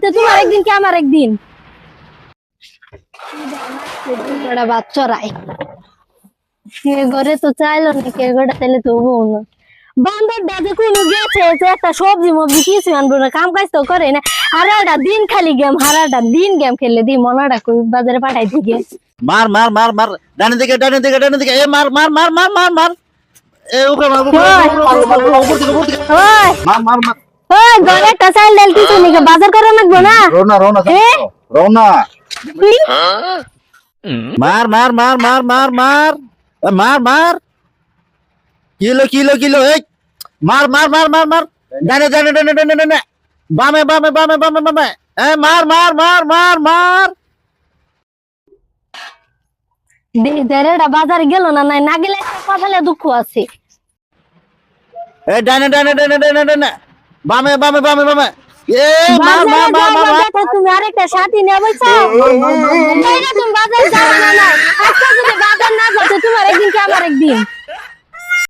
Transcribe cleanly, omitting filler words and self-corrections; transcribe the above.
তো তোমার একদিন কি আমার একদিন বড়া বাচ্চারাই কে ঘরে তো চাইলো না কে ঘরে চাইলে তো হবো না বান্দর দাদু কোনো গেছে যে একটা সবজি মবজি কিছু আনবো না কাম কাজ তো করে না হারাটা দিন খালি গেম হারাটা দিন গেম খেললে দি মনাটা কই বাজারে পাঠাই দিকে মার মার মার মার ডানে দিকে ডানে দিকে ডানে দিকে এ মার মার মার মার মার মার এ উপরে মার উপরে উপর দিকে ওই মার মার মার ওই ঘরে একটা চাল ডাল কিছু নিকে বাজার করে লাগবো না রওনা রওনা রওনা মার মার মার মার মার মার মার মার কিলো কিলো কিলো এই মার মার মার মার মার ডানে ডানে ডানে ডানে ডানে বামে বামে বামে বামে বামে এ মার মার মার মার মার দেরেটা বাজারে গেল না নাই না গেলে একটা কথালে দুঃখ আছে এ ডানে ডানে ডানে ডানে ডানে বামে বামে বামে বামে এ মার মার মার মার মার তুমি আরেকটা সাথী নিয়ে বলছো তুমি বাজার যাও না না আজকে যদি বাজার না যাও তো তোমার একদিন কি আমার একদিন